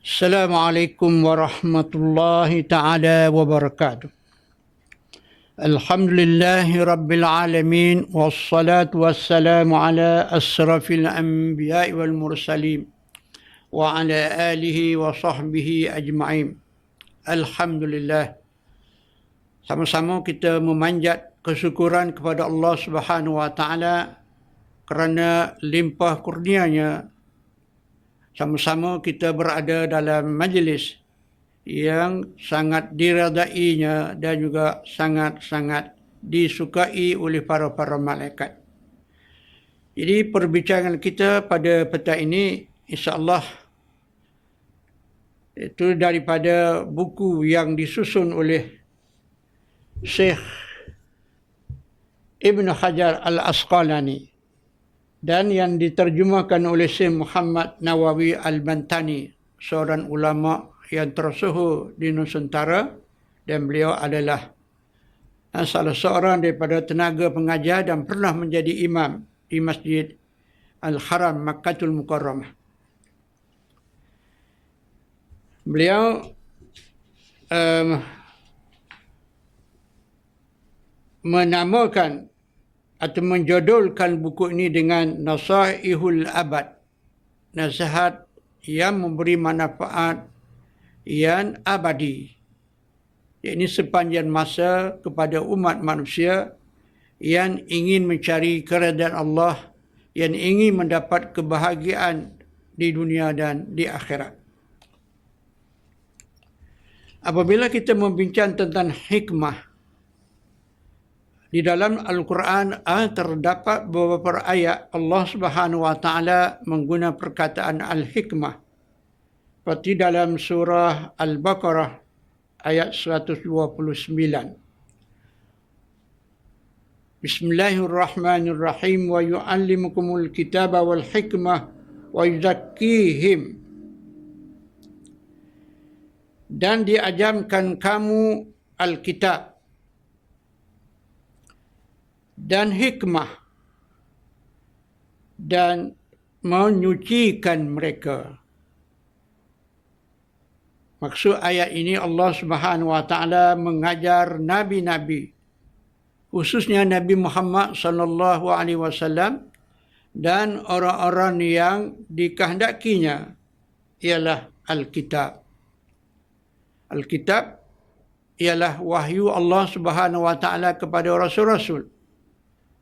Assalamualaikum warahmatullahi ta'ala wabarakatuh. Alhamdulillahi rabbil alamin. Wassalatu wassalamu ala asrafil anbiya'i wal mursalin. Wa ala alihi wa sahbihi ajma'in. Alhamdulillah. Sama-sama kita memanjat kesyukuran kepada Allah Subhanahu wa ta'ala kerana limpah kurnianya. Sama-sama kita berada dalam majlis yang sangat diredainya dan juga sangat-sangat disukai oleh para malaikat. Jadi perbincangan kita pada petang ini insya-Allah itu daripada buku yang disusun oleh Syekh Ibn Hajar Al-Asqalani dan yang diterjemahkan oleh Syekh Muhammad Nawawi Al-Bantani, seorang ulama yang tersohor di Nusantara, dan beliau adalah salah seorang daripada tenaga pengajar dan pernah menjadi imam di Masjid Al-Haram Makkatul Mukarramah. Beliau menamakan atau menjodolkan buku ini dengan Nasaihul Abad, nasihat yang memberi manfaat yang abadi, yakni sepanjang masa kepada umat manusia yang ingin mencari keredaan Allah, yang ingin mendapat kebahagiaan di dunia dan di akhirat. Apabila kita membincang tentang hikmah, di dalam Al-Quran terdapat beberapa ayat Allah Subhanahu wa taala menggunakan perkataan al-hikmah. Seperti dalam surah Al-Baqarah ayat 129. Bismillahirrahmanirrahim, wa yu'allimukumul kitaba wal hikmah wa yuzakkihim. Dan diajarkan kamu Alkitab dan hikmah dan menyucikan mereka. Maksud ayat ini Allah Subhanahu wa taala mengajar nabi-nabi, khususnya Nabi Muhammad sallallahu alaihi wasallam dan orang-orang yang dikehendakinya ialah Alkitab. Alkitab ialah wahyu Allah Subhanahu wa taala kepada rasul-rasul,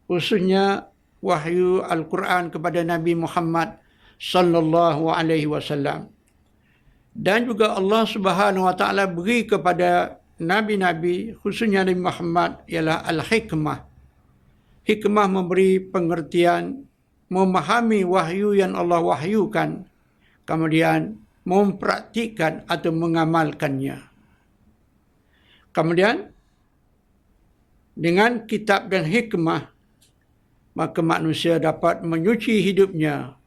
khususnya wahyu Al-Quran kepada Nabi Muhammad sallallahu alaihi wasallam. Dan juga Allah Subhanahu wa taala beri kepada nabi-nabi, khususnya Nabi Muhammad, ialah al-hikmah. Hikmah memberi pengertian, memahami wahyu yang Allah wahyukan, kemudian mempraktikkan atau mengamalkannya. Kemudian dengan kitab dan hikmah, maka manusia dapat menyuci hidupnya,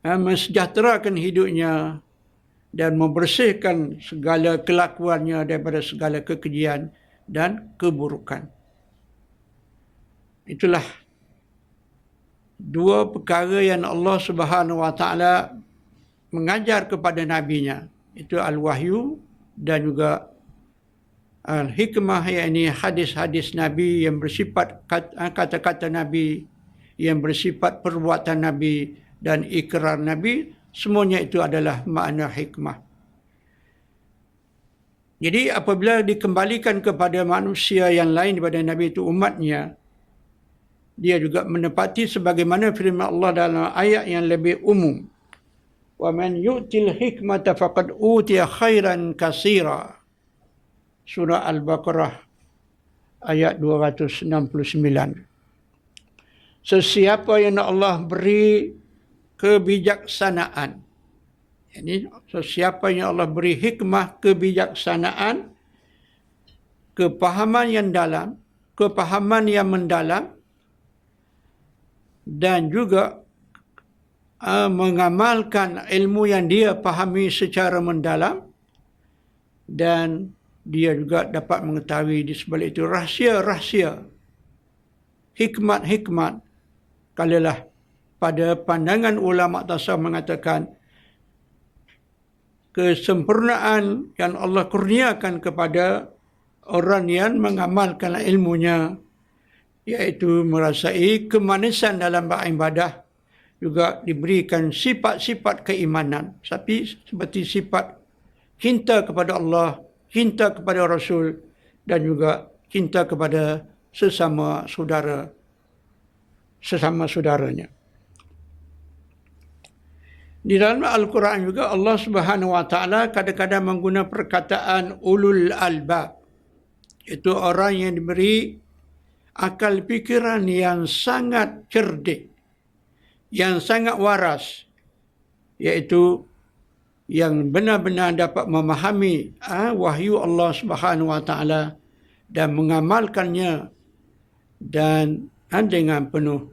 mensejahterakan hidupnya, dan membersihkan segala kelakuannya daripada segala kekejian dan keburukan. Itulah dua perkara yang Allah Subhanahu wa taala mengajar kepada nabinya. Itu al-wahyu dan juga al-hikmah, yakni hadis-hadis Nabi yang bersifat kata-kata Nabi, yang bersifat perbuatan Nabi dan ikrar Nabi. Semuanya itu adalah makna hikmah. Jadi apabila dikembalikan kepada manusia yang lain daripada Nabi itu umatnya, dia juga menepati sebagaimana firman Allah dalam ayat yang lebih umum. Wa man yu'til hikmata faqad utiya khairan katsira. Surah Al-Baqarah ayat 269. Sesiapa yang Allah beri kebijaksanaan, ini sesiapa yang Allah beri hikmah, kebijaksanaan, kepahaman yang dalam, kepahaman yang mendalam, dan juga mengamalkan ilmu yang dia pahami secara mendalam, dan dia juga dapat mengetahui di sebalik itu rahsia-rahsia, hikmat-hikmat. Kalalah pada pandangan ulama tasawuf mengatakan kesempurnaan yang Allah kurniakan kepada orang yang mengamalkan ilmunya, iaitu merasai kemanisan dalam beribadah, juga diberikan sifat-sifat keimanan, seperti sifat cinta kepada Allah, cinta kepada Rasul, dan juga cinta kepada sesama saudaranya. Di dalam Al-Quran juga Allah Subhanahu Wa Taala kadang-kadang menggunakan perkataan ulul albab, itu orang yang diberi akal fikiran yang sangat cerdik, yang sangat waras, iaitu yang benar-benar dapat memahami wahyu Allah Subhanahu Wa Taala dan mengamalkannya dan dengan penuh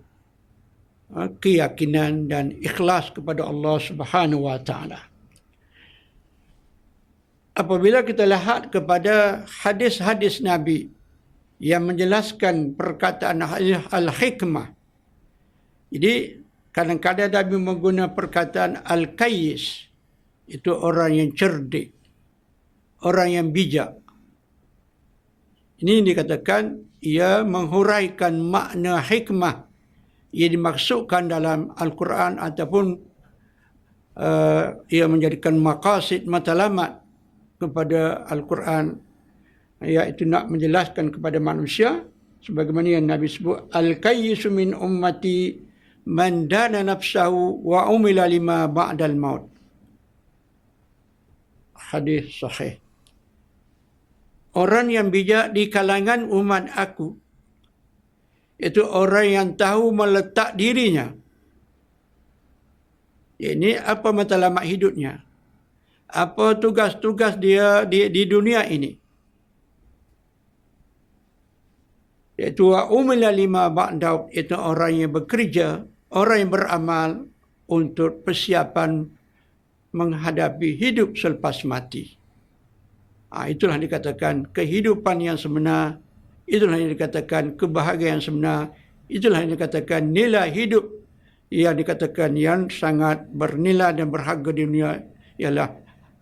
keyakinan dan ikhlas kepada Allah Subhanahu Wa Taala. Apabila kita lihat kepada hadis-hadis Nabi yang menjelaskan perkataan al-hikmah, jadi kadang-kadang Nabi menggunakan perkataan al-kayyis, itu orang yang cerdik, orang yang bijak. Ini dikatakan ia menghuraikan makna hikmah yang dimaksudkan dalam Al-Quran, ataupun ia menjadikan maqasid matlamat kepada Al-Quran, iaitu nak menjelaskan kepada manusia sebagaimana yang Nabi sebut, al-kayyisu min ummati man dana nafsahu wa umila lima ba'dal maut. Hadis sahih. Orang yang bijak di kalangan umat aku, itu orang yang tahu meletak dirinya. Ini apa matlamat hidupnya, apa tugas-tugas dia di dunia ini. Iaitu wa umila lima ba'daud, itu orang yang bekerja, orang yang beramal untuk persiapan menghadapi hidup selepas mati. Itulah dikatakan kehidupan yang sebenar, itulah yang dikatakan kebahagiaan yang sebenar, itulah yang dikatakan nilai hidup yang dikatakan yang sangat bernilai dan berharga di dunia, ialah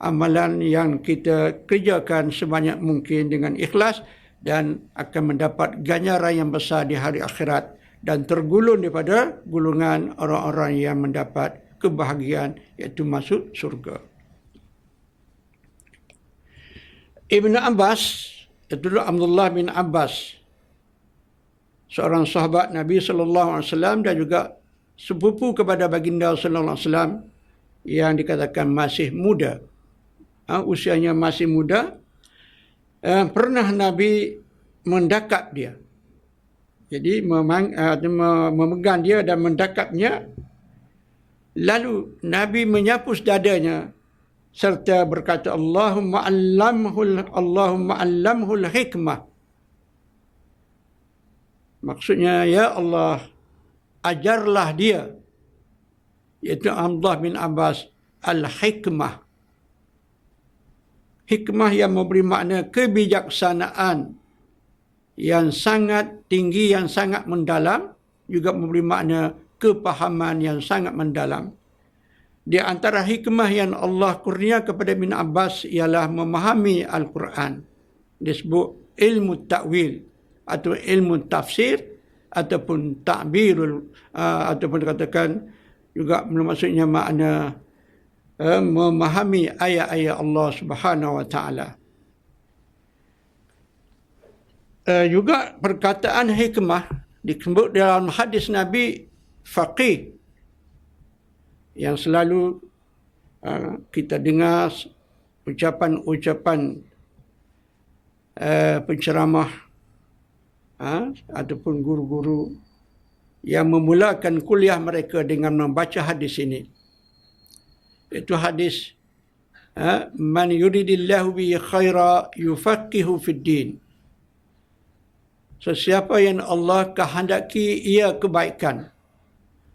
amalan yang kita kerjakan sebanyak mungkin dengan ikhlas dan akan mendapat ganjaran yang besar di hari akhirat dan tergolong daripada golongan orang-orang yang mendapat kebahagiaan, iaitu masuk surga. Ibn Abbas, itu Abdullah bin Abbas, seorang sahabat Nabi SAW dan juga sepupu kepada baginda SAW, yang dikatakan masih muda, usianya masih muda. Pernah Nabi mendakap dia, jadi memegang dia dan mendakapnya. Lalu Nabi menyapu dadanya serta berkata, Allahumma allamhul hikmah. Maksudnya, ya Allah, ajarlah dia, iaitu Abdullah bin Abbas, al-hikmah. Hikmah yang memberi makna kebijaksanaan yang sangat tinggi, yang sangat mendalam, juga memberi makna kepahaman yang sangat mendalam. Di antara hikmah yang Allah kurnia kepada Ibn Abbas ialah memahami Al-Quran. Disebut ilmu ta'wil atau ilmu tafsir ataupun ta'birul, ataupun dikatakan juga maksudnya makna memahami ayat-ayat Allah Subhanahu Wa Taala. Juga perkataan hikmah disebut dalam hadis Nabi faqih, yang selalu kita dengar ucapan-ucapan penceramah ataupun guru-guru yang memulakan kuliah mereka dengan membaca hadis ini. Itu hadis man yuridillahu bihi khaira yufaqihu fid din. Sesiapa yang Allah kehendaki ia kebaikan,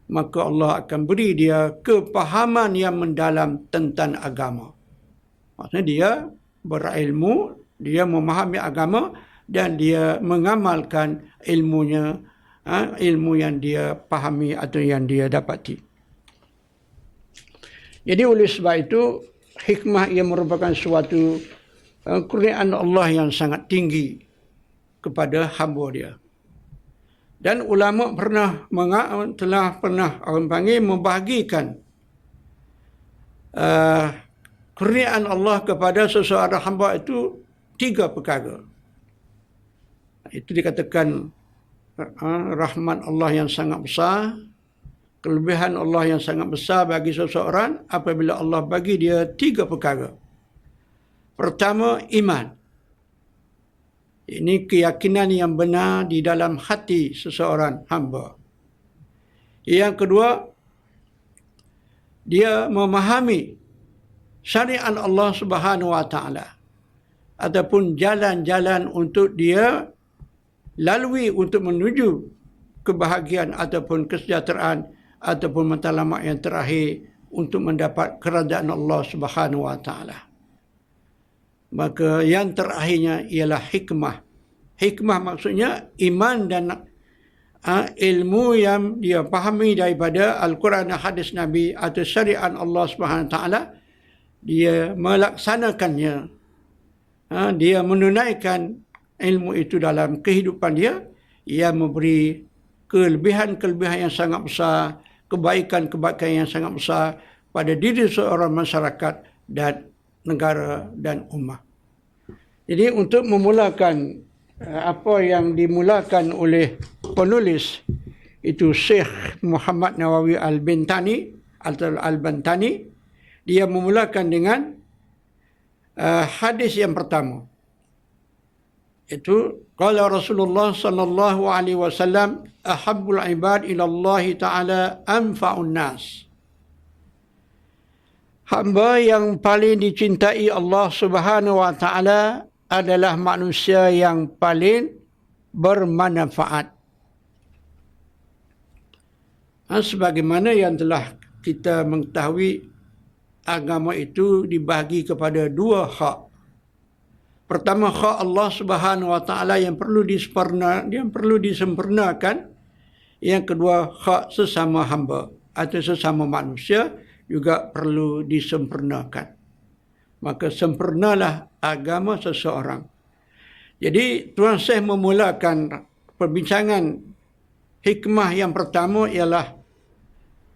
maka Allah akan beri dia kepahaman yang mendalam tentang agama. Maksudnya dia berilmu, dia memahami agama dan dia mengamalkan ilmunya, ilmu yang dia pahami atau yang dia dapati. Jadi oleh sebab itu, hikmah ia merupakan suatu kurniaan Allah yang sangat tinggi kepada hamba dia. Dan ulama telah pernah orang panggil membahagikan kurniaan Allah kepada seseorang hamba itu 3 perkara. Itu dikatakan rahmat Allah yang sangat besar, kelebihan Allah yang sangat besar bagi seseorang apabila Allah bagi dia 3 perkara. Pertama, iman. Ini keyakinan yang benar di dalam hati seseorang hamba. Yang kedua, dia memahami syariat Allah Subhanahu wa taala ataupun jalan-jalan untuk dia lalui untuk menuju kebahagiaan ataupun kesejahteraan ataupun matlamat yang terakhir untuk mendapat kerajaan Allah Subhanahu wa taala. Maka yang terakhirnya ialah hikmah. Hikmah maksudnya iman dan ilmu yang dia fahami daripada Al-Quran dan hadis Nabi atau syariat Allah Subhanahu wa taala, dia melaksanakannya. Dia menunaikan ilmu itu dalam kehidupan dia, ia memberi kelebihan-kelebihan yang sangat besar, kebaikan-kebaikan yang sangat besar pada diri seorang masyarakat dan negara dan ummah. Jadi untuk memulakan apa yang dimulakan oleh penulis itu Syekh Muhammad Nawawi Al-Bantani atau Al-Bantani, dia memulakan dengan hadis yang pertama. Itu qala Rasulullah sallallahu alaihi wasallam ahabbul ibad ila Allah taala anfa'un nas. Hamba yang paling dicintai Allah Subhanahu wa taala adalah manusia yang paling bermanfaat. Sebagaimana yang telah kita mengetahui, agama itu dibahagi kepada 2 hak. Pertama, hak Allah Subhanahu wa taala yang perlu disempurnakan. Yang kedua, hak sesama hamba atau sesama manusia juga perlu disempurnakan. Maka sempurnalah agama seseorang. Jadi Tuan Syekh memulakan perbincangan hikmah yang pertama ialah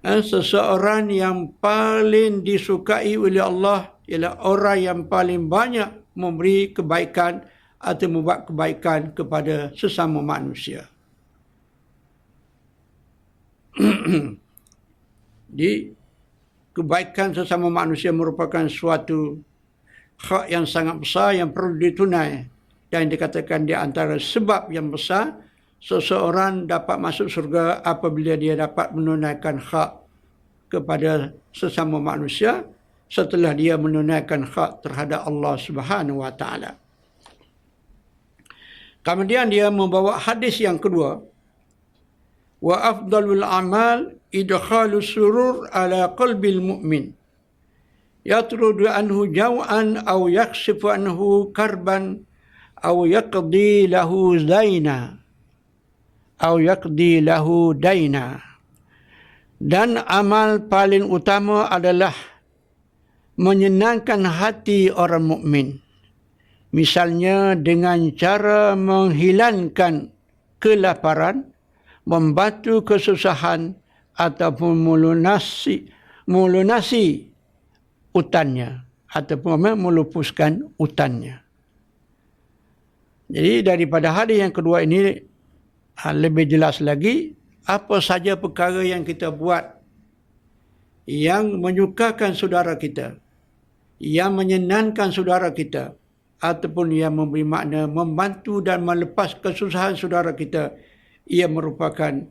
seseorang yang paling disukai oleh Allah ialah orang yang paling banyak memberi kebaikan atau membuat kebaikan kepada sesama manusia. Di kebaikan sesama manusia merupakan suatu hak yang sangat besar yang perlu ditunai, dan dikatakan di antara sebab yang besar seseorang dapat masuk surga apabila dia dapat menunaikan hak kepada sesama manusia setelah dia menunaikan hak terhadap Allah Subhanahu wa taala. Kemudian dia membawa hadis yang kedua, wa afdalul amal idkhalus surur ala qalbil mu'min yatrudu anhu jaw'an aw yakshifu anhu karban aw yaqdi lahu daina. Dan amal paling utama adalah menyenangkan hati orang mukmin, misalnya dengan cara menghilangkan kelaparan, membantu kesusahan ataupun melunasi utannya ataupun melupuskan utannya. Jadi daripada hadis yang kedua ini lebih jelas lagi apa saja perkara yang kita buat yang menyukakan saudara kita, yang menyenangkan saudara kita, ataupun yang memberi makna membantu dan melepas kesusahan saudara kita, ia merupakan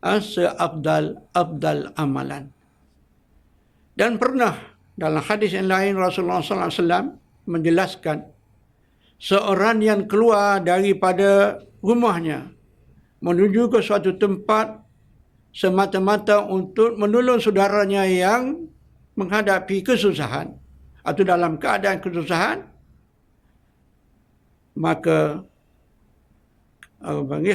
seabdal amalan. Dan pernah dalam hadis yang lain Rasulullah SAW menjelaskan seorang yang keluar daripada rumahnya menuju ke suatu tempat semata-mata untuk menolong saudaranya yang menghadapi kesusahan atau dalam keadaan kesusahan, maka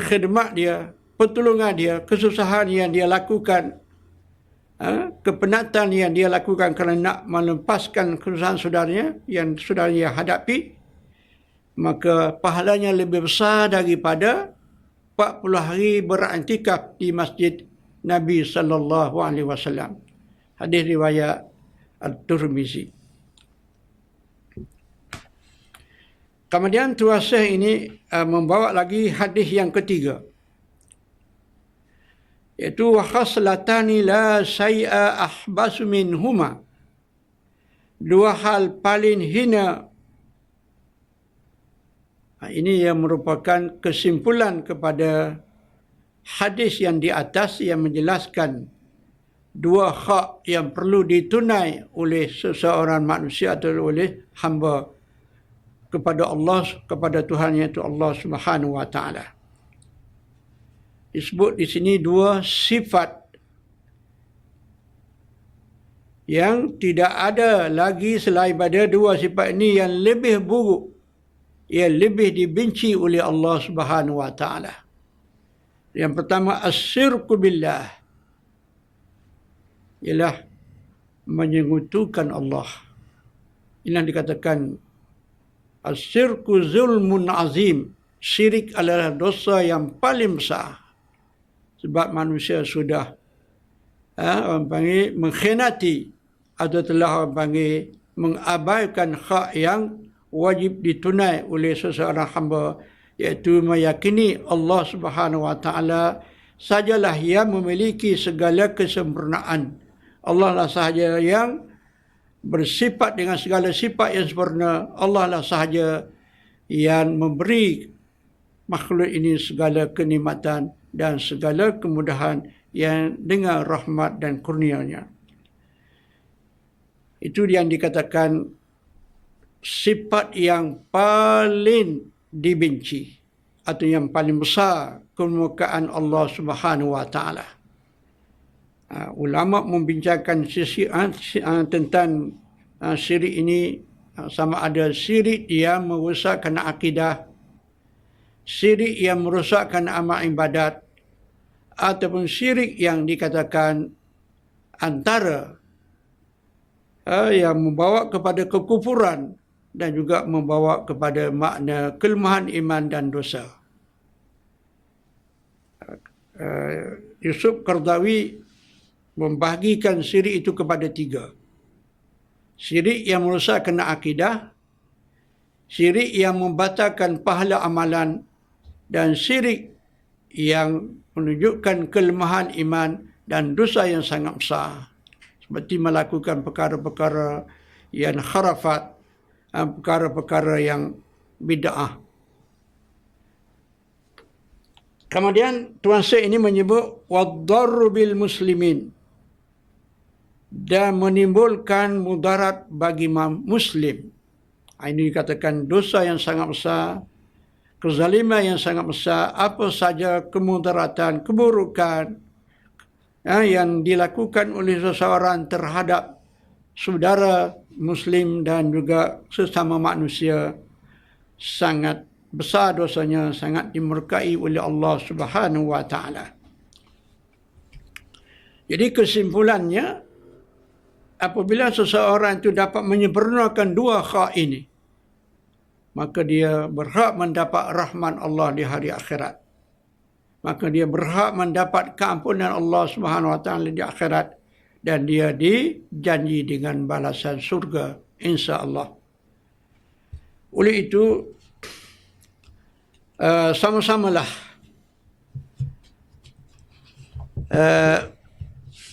khidmat dia, pertolongan dia, kesusahan yang dia lakukan kepenatan yang dia lakukan kerana nak melepaskan kesusahan saudaranya yang saudaranya hadapi, maka pahalanya lebih besar daripada 40 hari berantikaf di masjid Nabi sallallahu alaihi wasallam. Hadis riwayat At-Tirmizi. Kemudian Tuan Syekh ini membawa lagi hadis yang ketiga, iaitu wa khaslatani la syai'a ahbasu minhuma. Dua hal paling hina. Ini yang merupakan kesimpulan kepada hadis yang di atas yang menjelaskan dua hak yang perlu ditunai oleh seseorang manusia atau oleh hamba kepada Allah, kepada Tuhan, iaitu Allah Subhanahu wa taala. Disebut di sini dua sifat yang tidak ada lagi selain pada dua sifat ini yang lebih buruk, yang lebih dibenci oleh Allah Subhanahu wa taala. Yang pertama, asyirku billah, ialah menyekutukan Allah. Ini yang dikatakan asyirku zulmun azim. Syirik adalah dosa yang paling besar. Sebab manusia sudah orang panggil mengkhianati atau telah orang panggil mengabaikan hak yang wajib ditunai oleh seseorang hamba, iaitu meyakini Allah Subhanahu wa taala sajalah yang memiliki segala kesempurnaan. Allah lah sahaja yang bersifat dengan segala sifat yang sempurna. Allah lah sahaja yang memberi makhluk ini segala kenikmatan dan segala kemudahan yang dengan rahmat dan kurnia-Nya. Itu yang dikatakan sifat yang paling dibenci atau yang paling besar kemuliaan Allah Subhanahu wa taala. Ulama membincangkan tentang syirik ini, sama ada syirik yang merosakkan akidah, syirik yang merosakkan amal ibadat, ataupun syirik yang dikatakan antara yang membawa kepada kekufuran dan juga membawa kepada makna kelemahan iman dan dosa. Yusuf Qaradawi membahagikan syirik itu kepada tiga. Syirik yang merosakkan akidah, syirik yang membatalkan pahala amalan, dan syirik yang menunjukkan kelemahan iman dan dosa yang sangat besar. Seperti melakukan perkara-perkara yang kharafat, perkara-perkara yang bid'ah. Kemudian Tuan Syekh ini menyebut wad-darru bil muslimin, dan menimbulkan mudarat bagi muslim. Ini dikatakan dosa yang sangat besar, kezaliman yang sangat besar, apa saja kemudaratan, keburukan yang dilakukan oleh seseorang terhadap saudara muslim dan juga sesama manusia, sangat besar dosanya, sangat dimurkai oleh Allah Subhanahu wa taala. Jadi kesimpulannya, apabila seseorang itu dapat menyempurnakan dua hak ini, maka dia berhak mendapat rahmat Allah di hari akhirat. Maka dia berhak mendapat keampunan Allah Subhanahu wa taala di akhirat, dan dia dijanji dengan balasan surga insya-Allah. Oleh itu sama-samalah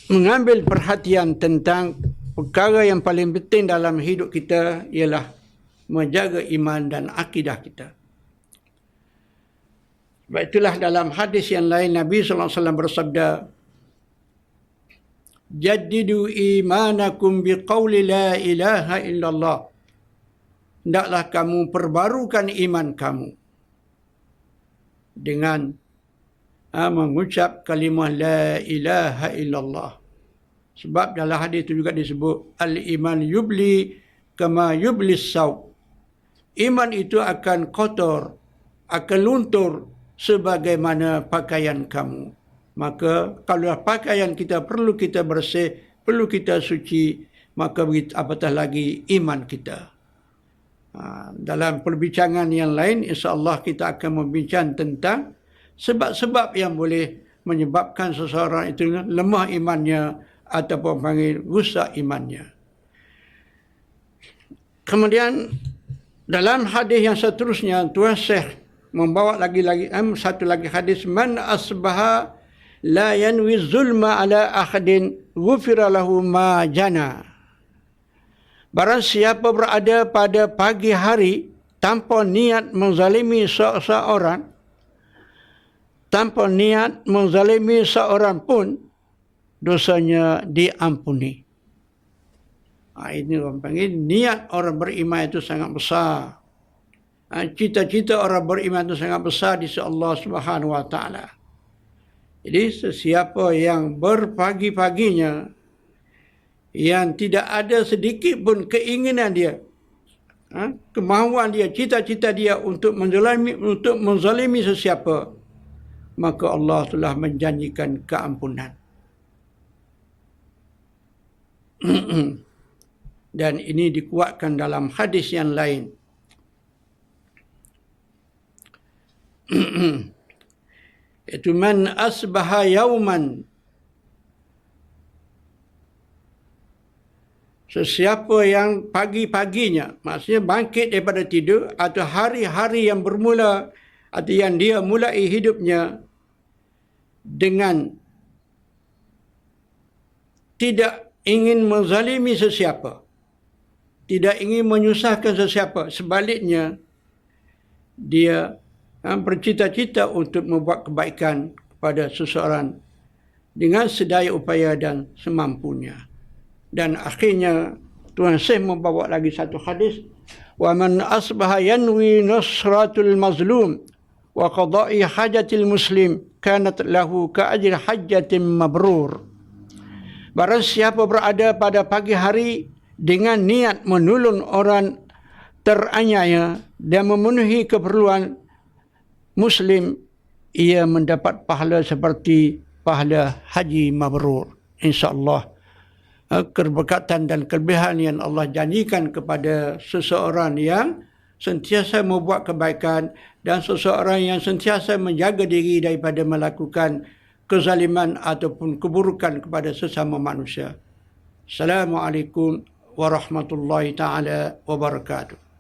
mengambil perhatian tentang perkara yang paling penting dalam hidup kita, ialah menjaga iman dan akidah kita. Sebab itulah dalam hadis yang lain Nabi SAW bersabda, jaddidu imanakum biqauli la ilaha illallah. Hendaklah kamu perbarukan iman kamu dengan mengucap kalimah la ilaha illallah. Sebab dalam hadis itu juga disebut al-iman yubli kama yublis saw. Iman itu akan kotor, akan luntur sebagaimana pakaian kamu. Maka kalau pakaian kita perlu kita bersih, perlu kita suci, maka apatah lagi iman kita. Dalam perbincangan yang lain, insya-Allah kita akan membincang tentang sebab-sebab yang boleh menyebabkan seseorang itu lemah imannya ataupun panggil rusak imannya. Kemudian dalam hadis yang seterusnya, Tuan Syekh membawa satu lagi hadis, man asbaha la yanwi zulma ala ahadin ghufira lahu ma jana. Barang siapa berada pada pagi hari tanpa niat menzalimi seorang, tanpa niat menzalimi seorang pun, dosanya diampuni. Ini orang panggil niat orang beriman itu sangat besar. Cita-cita orang beriman itu sangat besar di sisi Allah Subhanahu Wa Taala. Jadi sesiapa yang berpagi-paginya yang tidak ada sedikit pun keinginan dia, kemahuan dia, cita-cita dia untuk menzalimi sesiapa, maka Allah telah menjanjikan keampunan. Dan ini dikuatkan dalam hadis yang lain. Itu man asbaha yauman, sesiapa yang pagi-paginya, maksudnya bangkit daripada tidur, atau hari-hari yang bermula atau yang dia mulai hidupnya dengan tidak ingin menzalimi sesiapa, tidak ingin menyusahkan sesiapa, sebaliknya dia bercita-cita untuk membuat kebaikan kepada seseorang dengan sedaya upaya dan semampunya. Dan akhirnya Tuan Syekh membawa lagi satu hadis, wa man asbaha yanwi nasratul mazlum wa qada'i hajatil muslim kanat lahu ka ajri hajjatin mabrur. Barang siapa berada pada pagi hari dengan niat menolong orang teraniaya dan memenuhi keperluan muslim, ia mendapat pahala seperti pahala haji mabrur. InsyaAllah keberkatan dan kelebihan yang Allah janjikan kepada seseorang yang sentiasa membuat kebaikan dan seseorang yang sentiasa menjaga diri daripada melakukan kezaliman ataupun keburukan kepada sesama manusia. Assalamualaikum warahmatullahi taala wabarakatuh.